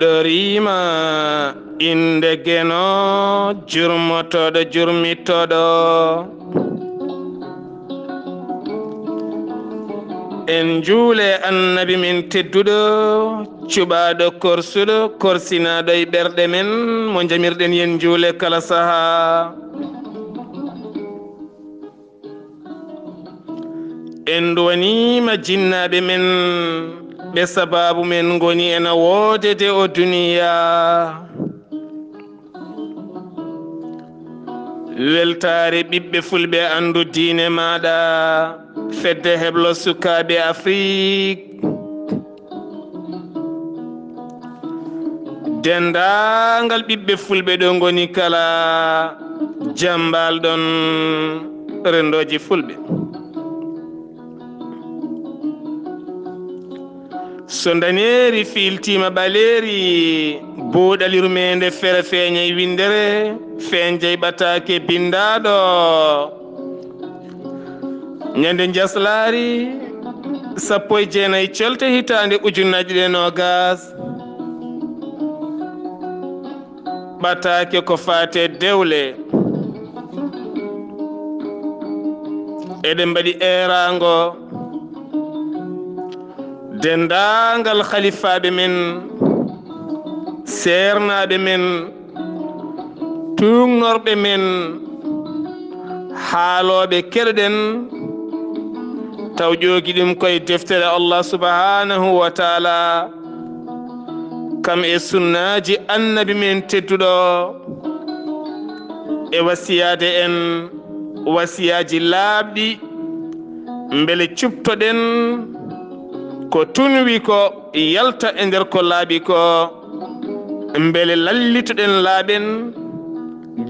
fuɗɗorima inde geno jurmotoɗo jurmitoɗo en juule annabi min tedduɗo cuɓaɗo korsuɗo korsinaɗo e ɓerɗe men mo jamirɗen yen juule kala saha en duwanima jinnaɓe men ɓe sababu men goni ena woodede o duniya weltare ɓiɓɓe fulɓe andu diine maɗa fedde heblo sukaɓe Afrique dendagal ɓiɓɓe fulɓe ɗo goni kala jambal ɗon rendoji fulɓe so daneri filtima ɓaleri buuɗalirmede fere feeñay windere feeñjay ɓatake bindaɗo ñande jaslari 19 colte hitande ujunnaje ɗe nogas ɓatake ko fate dewle eɗen mbaɗi erago dendagal khalifaɓe men sernaɓe men tugnorɓe men haaloɓe keɗoɗen taw ƴoogi ɗum koye deftere Allah subhanahu wa taala kam e sunnaji annabi men tedduɗo e wasiyade en wasiyaji laaɓɗi beele cuptoɗen ko tunwi ko yalta e nder ko laaɓi ko beele lallitoɗen laaɓen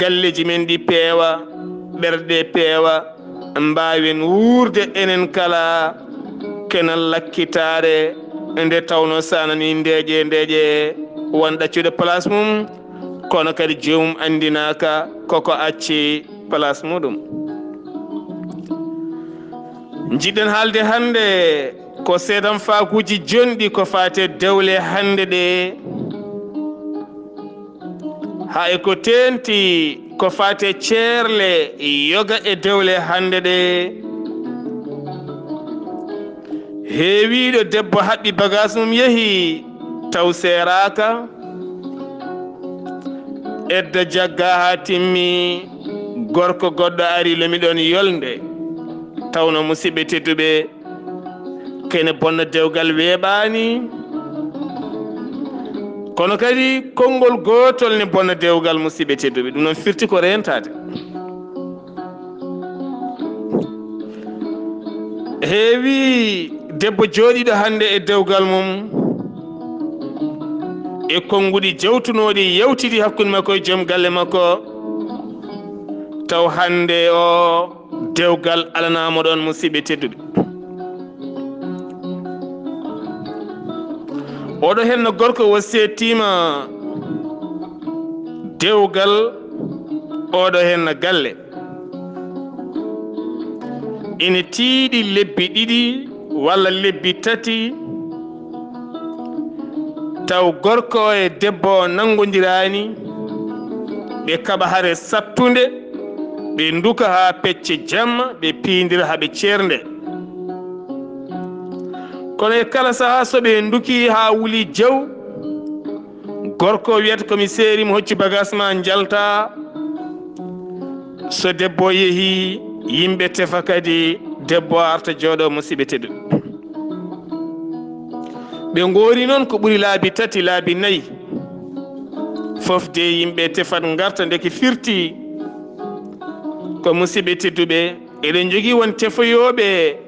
galleji men ɗi peewa ɓerɗe peewa mbawen wuurde enen kala kenal lakkitare nde tawno sanani ndeƴe won ɗaccude place mum kono kadi joomum andinaka koko acci place muɗum jiɗɗen haalde hande ko seedan faakuji jonɗi ko fate dewle hande ɗe ha e ko tenti ko fate ceerle yoga e dewle hande ɗe heewiɗo debbo haɓɓi bagage mum yeehi taw seraka edda jagga ha timmi gorko goɗɗo ari lomiɗon yolde tawno musidɓe tedduɓe kene bonna dewgal weeɓani kono kadi konngol gotol ne bonna dewgal musidɓe tedduɓe ɗum noon firti ko rentade heewi debbo jooɗiɗo hande e dewgal mum e konnguɗi jawtunoɗi yewtidi hakkude makko e joom galle makko taw hande o dewgal alanamo ɗon musidɓe tedduɓe oɗo henno gorko wasetima dewgal oɗo henno galle ina tiiɗi lebbi ɗiɗi walla lebbi tati taw gorko e debbo nangodirani ɓe kaɓa haare sattude ɓe duka ha pecce jamma ɓe piidira haɓe ceernde kono e kala saha so ɓe duki ha wuli jaw gorko wiyata komi seeri mi hocci bagage ma jalta so debbo yeehi yimɓe tefa kadi debbo arta jooɗo musidɓe tedduɓe ɓe goori noon ko ɓuri laabi tati laabi nayyi fof de yimɓe tefat garta ndeke firti ko musidɓe tedduɓe eɗen jogii won tefoyoɓe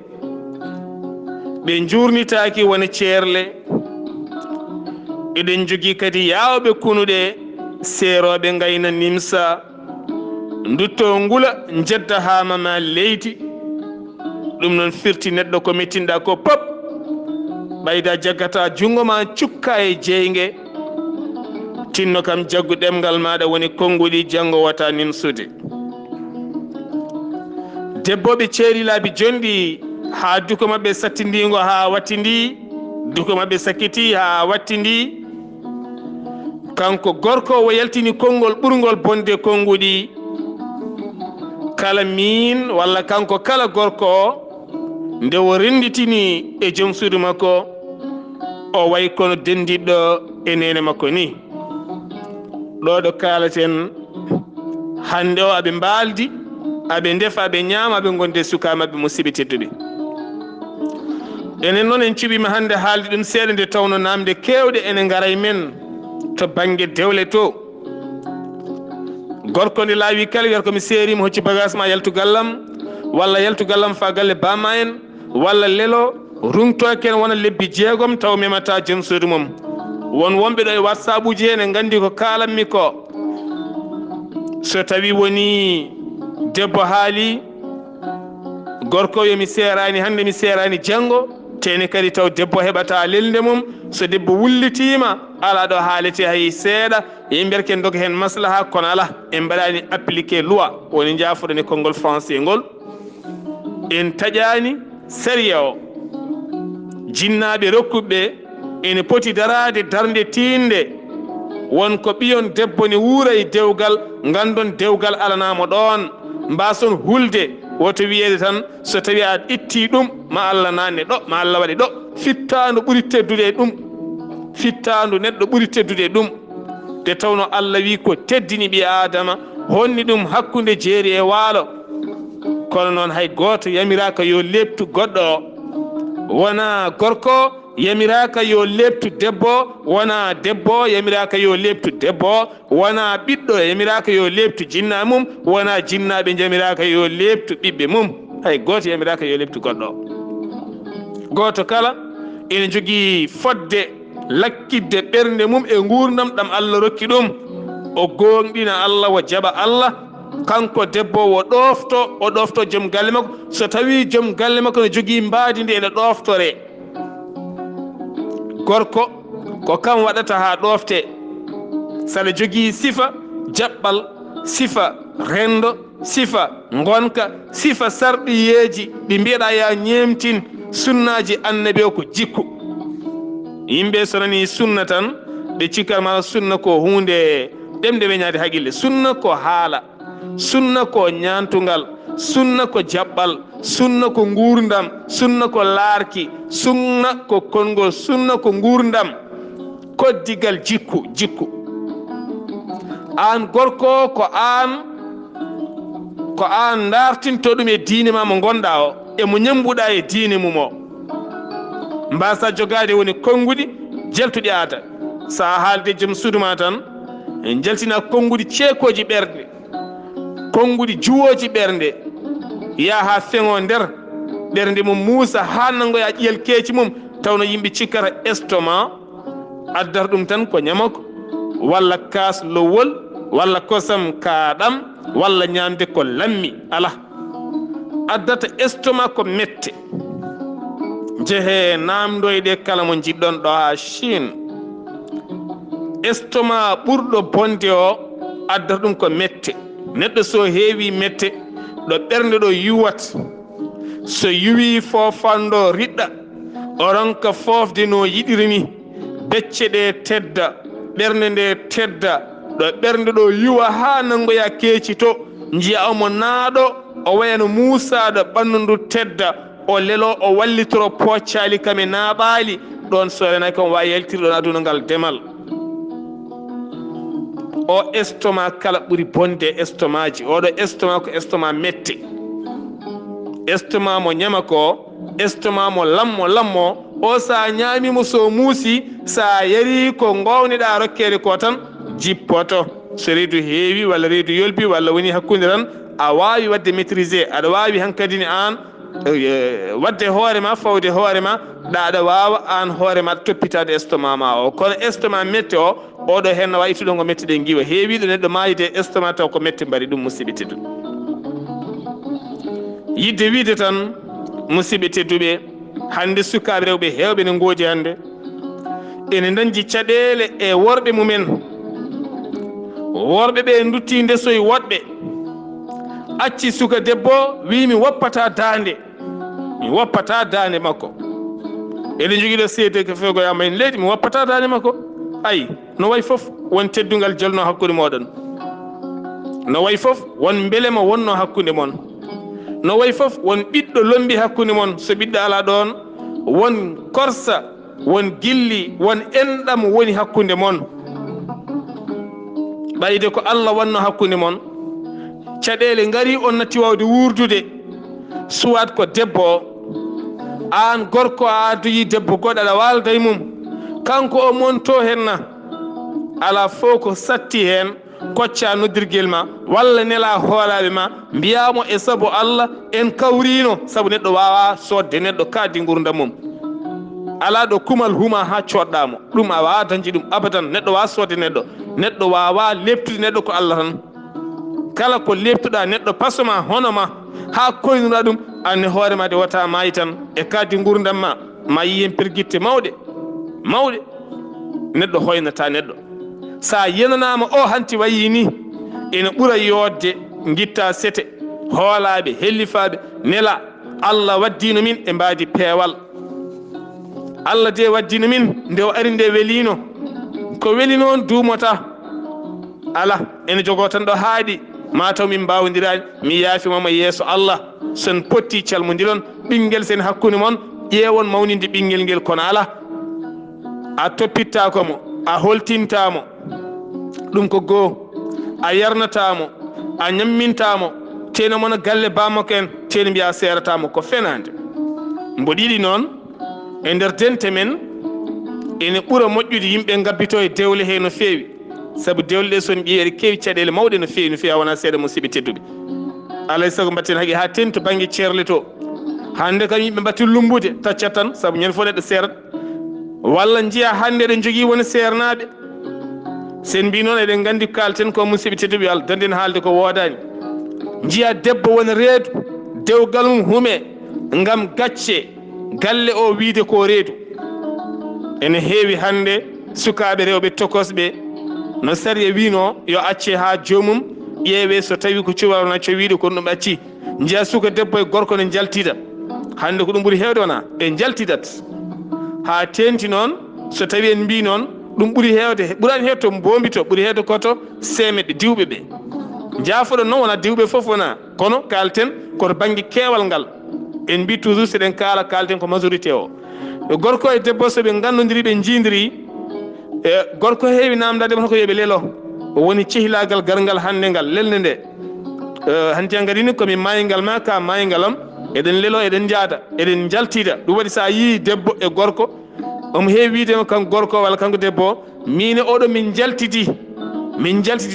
ɓe jurnitaki wona ceerle eɗen jogii kadi yawɓe kunuɗe seeroɓe gayna nimsa dutto ngula jedda hamama leydi ɗum noon firti neɗɗo ko mettinɗa ko pop ɓayda jaggata jungo ma cukka e jeyge tinno kam jaggu ɗemgal maɗa woni konnguɗi janggo wata nimsude debboɓe ceeri laabi jonɗi ha duko mabɓe sattindigo ha wattindi duko mabɓe sakkiti ha wattindi kanko gorko o yaltini konngol ɓurngol bonde konnguɗi kala min walla kanko kala gorko o nde o rennditini e joom suudu makko o way kono dendiɗɗo e nene makko ni ɗo ɗo kaalaten hannde o aɓe mbaaldi aɓe ndefa aɓe ñaama aɓe gonde sukaa maɓɓe musidɓe tedduɓe enen noon en cuɓima hannde haalde ɗum seeɗa nde tawno namde keewɗe ene ngara e men to baŋnge dewle to gorko nde laawi kala wiyata komi seerima hocci bagage ma yaltugallam walla yaltugallam fa galle bama en walla lelo rungtoken wona lebbi 6 taw memata joom suudu mum won wonɓe ɗo e whatsapp uji hen e gandi ko kalanmi ko so tawi woni debbo haali gorko yomi serani hande mi serani janggo teni kadi taw debbo heɓata lelde mum so debbo wullitima ala ɗo haalete hay seeɗa yimɓerken doga hen maslaha kono ala en mbaɗani appliqué loi woni jaafuɗon e konngol français ngol en taƴani sériya o jinnaɓe rokkuɓe ene poti darade darde tinde wonko ɓiyon debbo ne wuura e dewgal gandon dewgal alanamo ɗon mbason hulde woto wiyede tan so tawi a itti ɗum ma Allah nanne ɗo ma Allah waɗi ɗo fittandu ɓuuri teddude e ɗum fittandu neɗɗo ɓuuri teddude e ɗum de tawno Allah wi ko teddini ɓi adama honni ɗum hakkude jeeri e waalo kono noon hay goto yamiraka yo leptu goɗɗo o wona gorko yamiraka yo leptu debbo wona debbo yamiraka yo leptu debbo wona ɓiɗɗo yamiraka yo leptu jinna mum wona jinnaɓe jamiraka yo leptu ɓiɓɓe mum hay goto yamiraka yo leptu goɗɗo goto kala ene jogui fodde lakkidde ɓernde mum e gurdam ɗam Allah rokki ɗum o gonɗina Allah o jaɓa Allah kanko debbo o ɗofto joom galle makko so tawi joom galle makko ne jogui mbadi ndi ene ɗoftore gorko ko kam waɗata ha ɗofte saɗa jogui sifa jaɓɓal sifa rendo sifa gonka sifa sarɗiyeji ɗi mbiyeɗa ya ñemtin sunnaji annabi o ko jikku yimɓe so nani sunna tan ɓe cikkanma sunna ko hunde ɗemde weñade haqqille sunna ko haala sunna ko ñantugal sunna ko jaɓɓal sunna ko gurdam sunna ko laarki sunna ko konngol sunna ko gurdam koddigal jikku an gorko ko an dartinto ɗum e diine ma mo gonɗa o emo ñambuɗa e diine mum o mbasa jogade woni konnguɗi jeltuɗi aata sa haalde joom suudu ma tan en jaltina konnguɗi ceekoji ɓerde konnguɗi juwoji ɓernde yaha feŋo nder ɓernde mum muusa ha nangoya ƴiyel keeci mum tawno yimɓe cikkata estomac addata ɗum tan ko ñamako walla kaas lowol walla kosam kaaɗam walla ñamde ko lammi ala addata estomac ko mette jeehe namdoyɗe kala mo jiɗɗon ɗo ha Chine estomac ɓurɗo bonde o addata ɗum ko mette neɗɗo so heewi mette ɗo ɓernde ɗo yuwat so yuwi fofando riɗɗa o ronka fofde no yiɗiri ni becce ɗe tedda ɓernde nde tedda ɗo ɓernde ɗo yuwa ha nangoya keeci to jiya omo naaɗo o wayano muusaɗo ɓandu ndu tedda o lelo o wallitoro poccali kam e naaɓaali ɗon so renaki komo wawi yaltirɗon aduna ngal demal o estomac kala ɓuri bonde estomac ji oɗo estomac ko estomac mette estomac mo ñama ko estomac mo lammo o sa ñamimo so muusi sa yari ko gowneɗa rokkede ko tan jippoto so reedu heewi walla reedu yolbi walla woni hakkude tan a wawi wadde maîtrisé aɗa wawi hankkadine an wadde hoorema fawde hoorema ɗaɗa wawa an hoorema toppitade estomac ma o kono estomac mette o oɗo hen no wawi ittuɗo ngo mette ɗe giwa heewiɗo neɗɗo mayide estomac taw ko mette mbaɗi ɗum musidɓe tedduɓe yidde wiide tan musidɓe tedduɓe hande sukaɓe rewɓe hewɓe ne goodi hande ene dañji caɗele e worɓe mumen worɓe ɓe dutti ndesoye woɗɓe acci suka debbo wi mi woppata dande makko eɗen jogui ɗo seede ko fewgoyama en leydi mi woppata dande makko ay no way fof won teddungal jolno hakkude moɗon, no way fof won belema wonno hakkude mon, no way fof won ɓiɗɗo lombi hakkude mon. So ɓiɗɗo ala ɗon won korsa, won gilli, won enɗam woni hakkude mon. ɓayde ko Allah wanno hakkude mon, caɗele ngari on natti wawde wurdude, suwat ko debbo o, an gorko a addoyi debbo goɗɗo aɗa walda e mum, kanko o monto henna, ala fof ko satti hen kocca noddirguel ma walla nela hoolaɓe ma mbiyamo e saabu Allah en kawrino, saabu neɗɗo wawa sodde neɗɗo kaddi gurdam mum. ala ɗo kumal huma ha coɗɗamo, ɗum a wawa dañde ɗum abadan. Neɗɗo wawa sodde neɗɗo wawa leptude neɗɗo ko Allah tan. kala ko leptuɗa neɗɗo pasoma hono ma ha koynuɗa ɗum, anne hoorema de wata mayi tan e kaddi gurdam ma yiyen perguitte mawɗe mawɗe. neɗɗo hoynata neɗɗo, sa yenanama o hanti wayi ni ene ɓuura yodde guitta sete hoolaɓe hellifaɓe nela Allah waddino min e mbadi peewal. Allah de waddino min nde o ari nde welino, ko weli noon duumota ala ene jogo tan ɗo haaɗi, mataw min mbawdirani mi yaafimama yeeso Allah. son potti calmodiron ɓinguel sen hakkude mon, ƴeewon mawninde ɓinguel ngel, kono ala a toppittakomo, a holtintamo, ɗum ko goo. a yarnatamo, a ñammintamo, teno mono galle bammakko en teno mbiya seratamo, ko fenade. mboɗiɗi noon e nder dente men ene ɓuura moƴƴude yimɓe gabbito e dewle he no feewi, saabu dewle ɗe son ƴeewi eɗe keewi caɗele mawɗe no feewi no feewi, a wona seeɗa musidɓe tedduɓe. alay saago mbatten haaqi ha tento banggue ceerle to, hande kam yimɓe mbatti lumbude taccat tan, saabu ñande fof neɗɗo seerat, walla jiiya hande eɗen jogui woni sernaɓe. sen mbi noon eɗen gandi kalten ko musidɓe tedduɓe, Allah danden haalde ko wodani. jiiya debbo woni reedu, dewgal mum huume ngam gacce galle o wiide ko reedu. ene heewi hande sukaɓe rewɓe tokosɓe no sariya wino yo acce ha jomum ƴeewe, so tawi ko cuwal wona cowiɗo kono ɗum acci. jiiya suka debbo e gorko ne jaltida, hande ko ɗum ɓuuri hewde wona ɓe jaltidat ha tenti noon. so tawi en mbi noon ɗum ɓuuri hewde, ɓuurani hewde to mbombi to, ɓuuri hewde koto semeɗe diwɓe ɓe. jaafoɗo noon wona diwɓe foof wona, kono kalten koto banggue keewal ngal. en mbi toujours seɗen kaala kalten ko majorité o. gorko e debbo soɓe gandodiri ɓe jindiri, e gorko heewi namdade hono ko yoɓe lelo, woni cehilagal gargal hande ngal lelde nde. hanti gadini komi maygal ma ka maygalam, eɗen lelo eɗen jaada eɗen jaltida. ɗum waɗi sa yi debbo e gorko omo heewi widema kanko gorko walla kanko debbo, min oɗo min jaltidi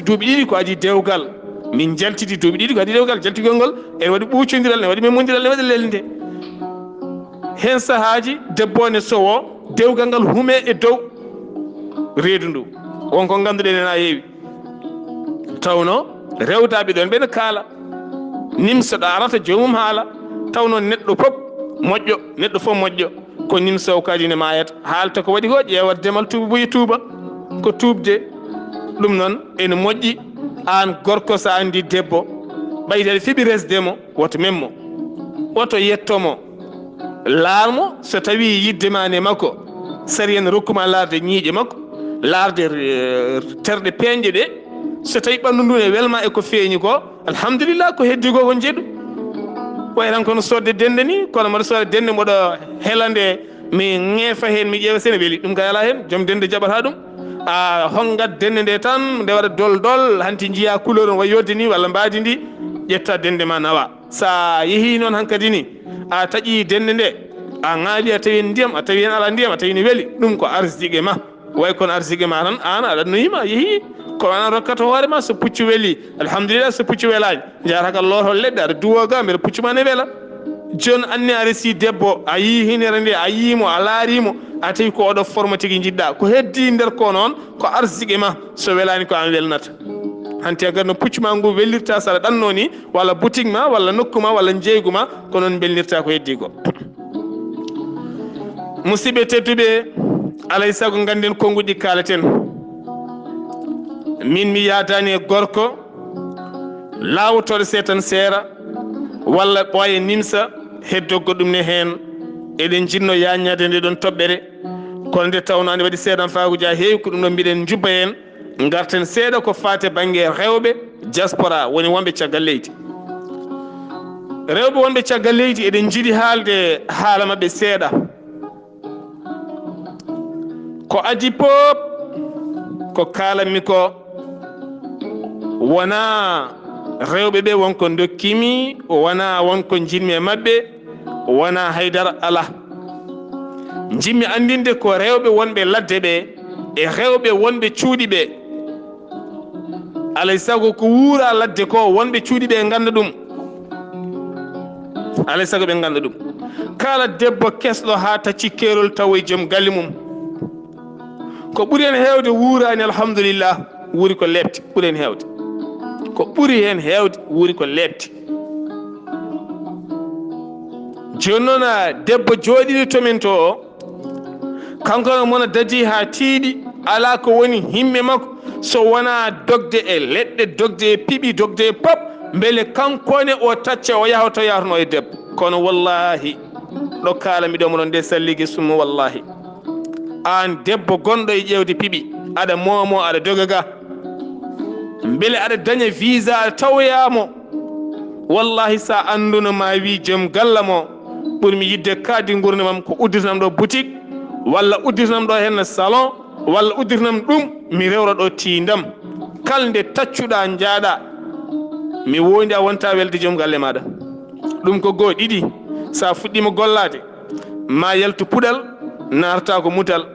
duuɓi ɗiɗi ko adi dewgal, min jaltidi duuɓi ɗiɗi ko adi dewgal. jaltigol ngol ene waɗi ɓuucodiral, ne waɗi memodiral, ne waɗi lelde. hen sahaji debbo ne sowo dewgal ngal huume e dow reedu ndu, wonko ganduɗen en a heewi. tawno rewdaɓe ɗon ɓeɗe kaala, nimsoɗo arata jomum haala. tawno neɗɗo fof moƴƴo, neɗɗo fof moƴƴo ko nimsowo kadi ne mayata. haalta ko waɗi ko ƴeewat demal tuuba boyi tuuba ko tuubde. ɗum noon ene moƴƴi an gorko sa andi debbo ɓayde aɗa fiɓi resdemo, woto memmo, woto yettomo, laarmo. so tawi yiddemani e makko sari en rokkuma laarde ñiiƴe makko, laarde terɗe peeñƴe ɗe. so tawi ɓanndu ndu ne welma e ko feeñi ko, alhamdulillah, ko heddi ko ko jeeɗu. way tan kono sodde dende ni, kono mbaɗa sodde dende mboɗo helande mi ŋeefa hen mi ƴeewa sene weeli, ɗum kay ala hen. joom dende jaɓata ɗum, a hongat dende nde tan nde waɗa dol hanti jiiya couleur on wayi yodde ni walla mbadi ndi, ƴetta dende ma nawa. sa yeehi noon hankkadi ni a taƴi dende nde, a ŋaaɓi a tawi en ndiyam, a tawi en ala ndiyam, a tawi ne weeli, ɗum ko arsigue ma. way kono arsigue ma tan an aɗa annoyima yeehi, kono an rokkata hoorema. so puccu weeli alhamdulillah, so puccu welani jarata ka lotol leɗɗe aɗa duwo ga mbeɗa puccu ma ne weela. joni anni a resi debbo, a yi hinere nde, a yimo, a laarimo, a tawi ko oɗo forme tigui jiɗɗa, ko heddi nder ko noon ko arsigue ma. so welani ko an welnata. hanti a gari no puccu ma ngu wellirta saɗa ɗanno ni, walla boutique ma walla nokku ma walla jeygu ma, ko noon bellirta ko heddi ko. musidɓe tedduɓe, alay saago ganden konguɗi kalaten. min mi yadani e gorko lawtoɗo setan seera walla ɓooya nimsa heddoggo ɗum ne hen. eɗen jinno yañade nde ɗon toɓɓere kono nde tawno ande waɗi seeɗan faakuji ha heewi ko ɗum ɗo mbiɗen jubba hen garten seeɗa ko fate banggue rewɓe diaspora woni wonɓe caggal leydi. Rewɓe wonɓe caggal leydi eɗen jiiɗi haalde haala mabɓe seeɗa. Ko adi pop ko kalanmi ko wona rewɓe ɓe wonko dokkimi, wona wonko jinmi e mabɓe, wona haydara ala. Jimmi andinde ko rewɓe wonɓe ladde ɓe e rewɓe wonɓe cuuɗi ɓe. alay sago ko wuura ladde ko wonɓe cuuɗi ɓe ganda ɗum, alay sago ɓe ganda ɗum. Kala debbo kesɗo ha tacci kerol taw e joom galle mum ko ɓuuri hen hewde wuurani alhamdulillah wuuri ko lebti. ɓuuri hen hewde ko ɓuuri hen hewde wuuri ko lebti. joni noon debbo jooɗiɗo tomin to o kanko mona dadi ha tiiɗi ala ko woni himɓe makko so wona dogde e leɗɗe, dogde e piiɓi, dogde e pop beele kankone o tacca o yaha to yahno e debbo. kono wallahi ɗo kalami ɗo moɗon nde salligi summa wallahi an debbo gonɗo e ƴewde piiɓi aɗa momo aɗa dogaga beele aɗa daña visa aɗa tawoyamo wallahi sa anduno ma wi joom galla mo ɓurmi yidde kaddi gurdamam ko udditanam ɗo boutique walla udditanam ɗo hen salon walla udditanam ɗum mi rewra ɗo tindam. kala nde taccuɗa jaaɗa mi wondi a wonta welde joom galle maɗa. ɗum ko goo ɗiɗi sa fuɗɗima gollade ma yaltu puɗal narta ko mutal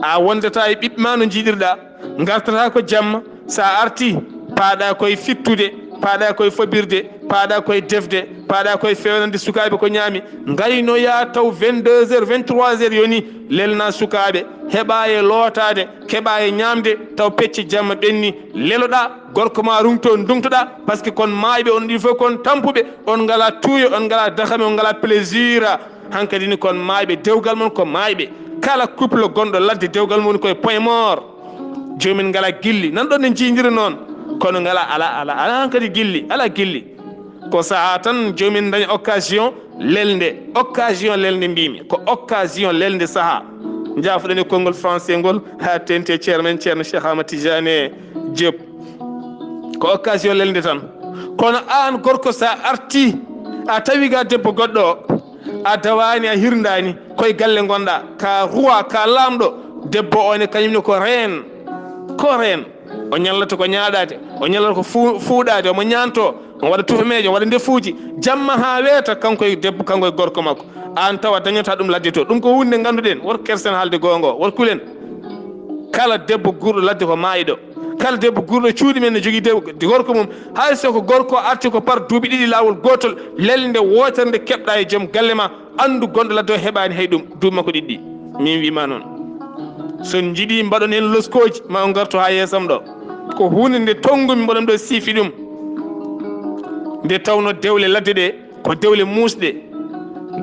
a wondata e ɓiɓɓe ma no jiiɗirɗa gartata ko jamma sa arti paaɗa koye fittude paaɗa koye fobirde paaɗa koye defde paaɗa koye fewnande sukaɓe ko ñaami gaynoya taw 22 heures 23 heures yoni lelna sukaɓe heeɓa e lootade keɓa e ñamde taw pecce jamma ɓenni leloɗa gorko ma rungto ndungtoɗa par ce que kon mayɓe on ɗi fof kon tampuɓe on ngala tuuyo on ngala dakame on ngala plaisir hankkadi ni kon mayɓe dewgal mon ko mayɓe kala couple gonɗo ladde dewgal mon koye point mort jomin ngala gilli nanɗon ne jiidiri noon kono ngala ala hankkadi gilli ala gilli ko saha tan jomin daña occasion lelde mbimi ko occasion lelde saaha jaafuɗen e konngol français ngol ha tente ceerno Cheikh Ahmad Tidiane Diop ko occasion lelde tan. kono an gorko sa arti a tawi ga debbo goɗɗo a dawani a hirdani koye galle gonɗa ka roi ka lamɗo debbo one kañumne ko reen o ñallata ko ñaaɗade o ñallata ko fuuɗade omo ñanto on waɗa tufameje on waɗa ndefuuji jamma ha weeta kanko e debbo kanko e gorko makko an tawa dañata ɗum ladde to. ɗum ko hunde ganduɗen woto kersen haalde gongo woto kulen. kala debbo gurɗo ladde ko maayiɗo, kala debbo gurɗo cuuɗi men ne jogui gorko mum hay so ko gorko arti ko par duuɓi ɗiɗi lawol gotol lelde wotere nde keɓɗa e joom galle ma andu gonɗo ladde o heɓani hay ɗum duuɓi makko ɗiɗɗi. min wima noon son jiiɗi mbaɗon hen loskoji ma on garto ha yeesam ɗo ko hunde nde tonggumi mboɗon ɗo siifi ɗum nde tawno dewle ladde ɗe ko dewle muusɗe.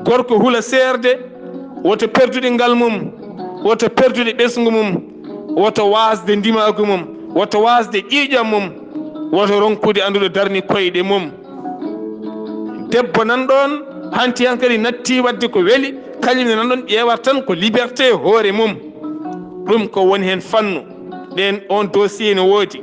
gorko hula seerde woto perdude ngal mum, woto perdude ɓesgu mum, woto wasde ndimagu mum, woto wasde ƴiiƴam mum, woto ronkude andude darni koyɗe mum. debbo nanɗon hanti hankadi natti wadde ko weeli kañumne nanɗon ƴeewat tan ko liberté hoore mum. ɗum ko woni hen fannu ɗen on dossier ne woodi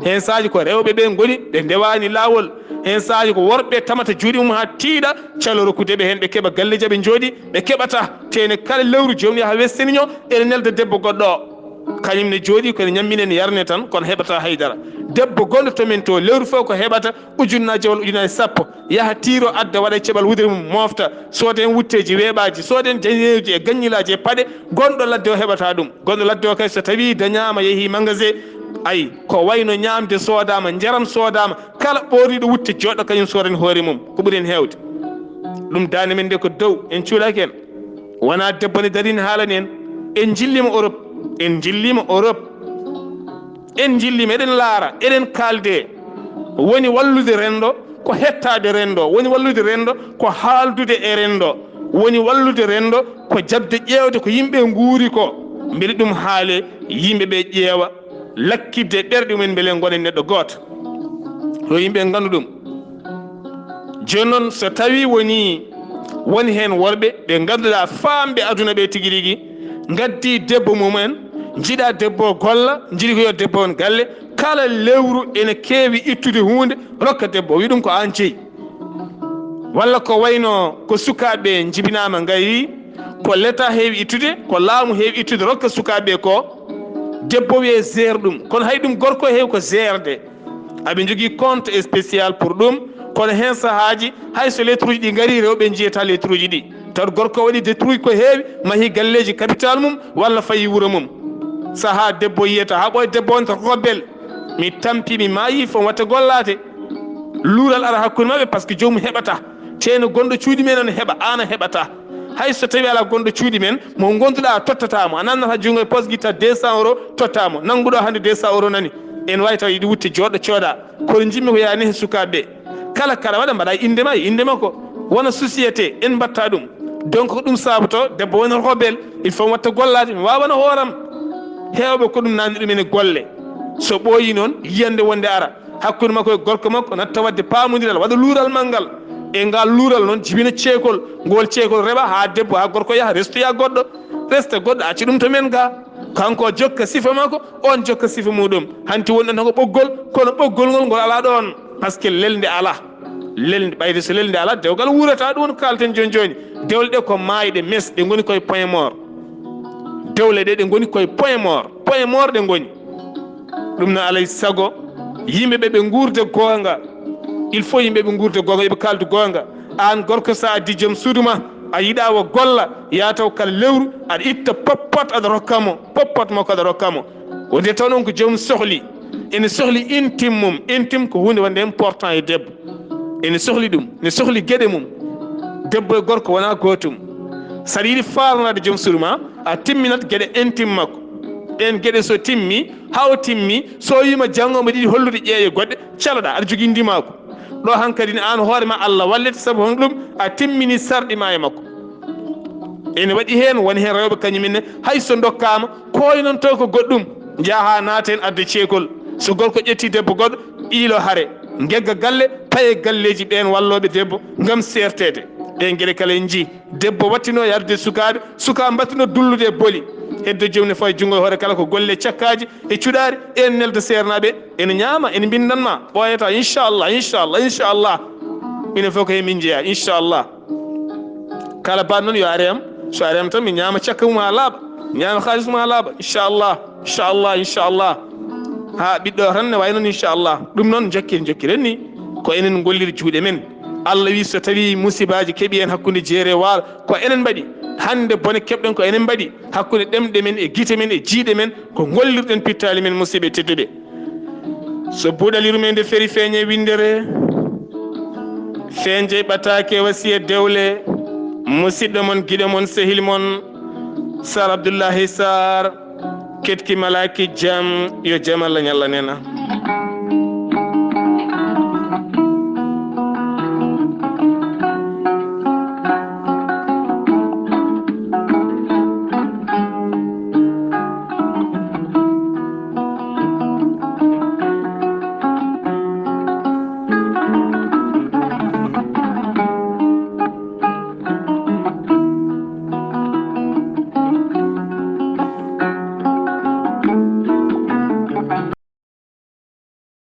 hen saaji ko rewɓe ɓe goni ɓe ndewani lawol, hen saaji ko worɓe tamata juuɗe mum ha tiiɗa calo rokkudeɓe hen ɓe keeɓa galleji ɓe jooɗi ɓe keɓata tene kala lewru jomum yaha westiniño ene nelda debbo goɗɗo o kañumne jooɗi kono ñammine ne yarne tan kono heɓata haydara. debbo gonɗo tomin to lewru fof ko heɓata ujunnaje walla ujunnaje sappo yaha tiiro adda waɗa ceɓal wudere mum mofta sooda hen wutteji weeɓaji sooda hen janeji e gaññilaji e paɗe gonɗo ladde o heɓata ɗum. gonɗo ladde o kay so tawi dañama yeehi magasin ayi ko wayno ñamde soodama jaram soodama kala ɓoriɗo wutte joɗɗo kañum soodani hoore mum ko ɓuuri hen hewde. ɗum dande men nde ko dow en cuuɗaki hen wona debbo ne darini haalani en en jillima Europe en jillima eɗen laara eɗen kalde woni wallude rendo ko hettade rendo, woni wallude rendo ko haaldude e rendo, woni wallude rendo ko jabde ƴeewde ko yimɓe guuri ko beele ɗum haale yimɓeɓe ƴeewa lakkidde ɓerɗe mumen beele gonen neɗɗo goto yo yimɓe gandu ɗum. joni noon so tawi woni hen worɓe ɓe ganduɗa famɓe aduna ɓe tigui rigui gaddi debbo mumen jiɗa debbo golla jiɗi ko yo debbo on galle kala lewru ene keewi ittude hunde rokka debbo wi ɗum ko an jeeyi walla ko wayno ko sukaɓe jibinama gayri ko l'état heewi ittude ko laamu heewi ittude rokka sukaɓe ko debbo wiye gère ɗum kono hay ɗum gorko heewi ko gérde aɓe jogui compte spécial pour ɗum kono hen sahaji hay so lettre uji ɗi gaari rewɓe jiyata lettre uji ɗi taw gorko waɗi détruit ko heewi mahi galleji capital mum walla fayi wuuro mum saha debbo yiyata ha ɓoye debbo on to robbel mi tampi mi maayi fo watta gollate luural ara hakkude mabɓe par ce que jomum heɓata ceeno gonɗo cuuɗi men ne heɓa an a heɓata hay so tawi ala gonɗo cuuɗi men mo gonduɗa tottatamo a nannata jungo e poste guitta 200 € tottamo nannguɗo hande 200 € nani en wawi taw yiɗi wutte joɗɗo cooda kono jimmi ko yani he sukaɓeɓe kala kala waɗa mbaɗa indema e inde makko wona société en mbatta ɗum donc ko ɗum sabato debbo woni robel il faut watta gollade mi wawana hooram hewɓe ko ɗum nanni ɗumen e golle so ɓooyi noon yiyande wonde ara hakkude makko e gorko makko natta wadde pamodiral waɗa luural malngal e ngal luural noon jibina ceekol ngol ceekol reɓa ha debbo ha gorko yaaha restoya goɗɗo resta goɗɗo acci ɗum to men ga kanko jokka sifa makko on jokka sifa muɗum hanti wonɗon tan ko ɓoggol kono ɓoggol ngol ngol ala ɗon par ce que lelde ala lelde ɓayde so lelde ala dewgal wurata ɗum kalten joni joni dewle ɗe ko maayɗe mes ɗe goni koye point mort dewle ɗe ɗe goni koye point mort ɗe goni ɗum no alay sago yimɓeɓe ɓe guurda goonga il faut yimɓeɓe guurda goonga yoɓe kaldu goonga an gorko sa addi joom suudu ma a yiɗa wo golla ya taw kala lewru aɗa itta poppot aɗa rokkamo poppot makko aɗa rokkamo wonde taw noon ko joomum sohli ene sohli intime mum intime ko hunde wonde important e debbo ene sohli ɗum ne sohli gueɗe mum debbo e gorko wona gotum saɗa yiɗi farnade joom suudu ma a timminat gueɗe intime makko ɗen gueɗe so timmi haw timmi so yima janggo mo ɗiɗi hollude ƴeeƴe goɗɗe caloɗa aɗa jogui ndimako ɗo hankkadi ne an hoorema Allah wallete saabu hon ɗum a timmini sarɗi ma e makko ene waɗi hen woni hen rewɓe kañuminne hayso dokkama koye noon taw ko goɗɗum jaaha naata hen adda ceekol so gorko ƴetti debbo goɗɗo iilo haare gegga galle paye galleji ɓen walloɓe debbo gam sertede ɗen gueɗe kala en jii debbo wattino yarde sukaɓe suka mbattino dullude e booli heddo joom ne fawi junggo e hoore kala ko golle cakkaji e cuɗari en nelda sernaɓe ene ñaama ene bindanma ɓoyata inchallah minen fof ko he min jeeya inchallah kala baɗ noon yo areyam so areyam tan mi ñaama cakka mum ha laaɓa ñaama halis mum ha laaɓa inchallah ha ɓiɗɗo tan ne way noon inchallah ɗum noon jokkiren ni ko enen golliri juuɗe men Allah wi so tawi musibaji keeɓi en hakkude jeere waalo ko enen mbaɗi hande bone keɓɗen ko enen mbaɗi hakkude ɗemɗe men e guite men e jiiɗe men ko gollirɗen pittali men musidɓe tedduɓe so buuɗaliru men nde feeri feeñe windere feeñje ɓatake wasiya dewle musidɗo mon guiɗo mon sehil mon Sar Abdoullahi Sar ketki malaki jam yo jaam Allah ñalla nena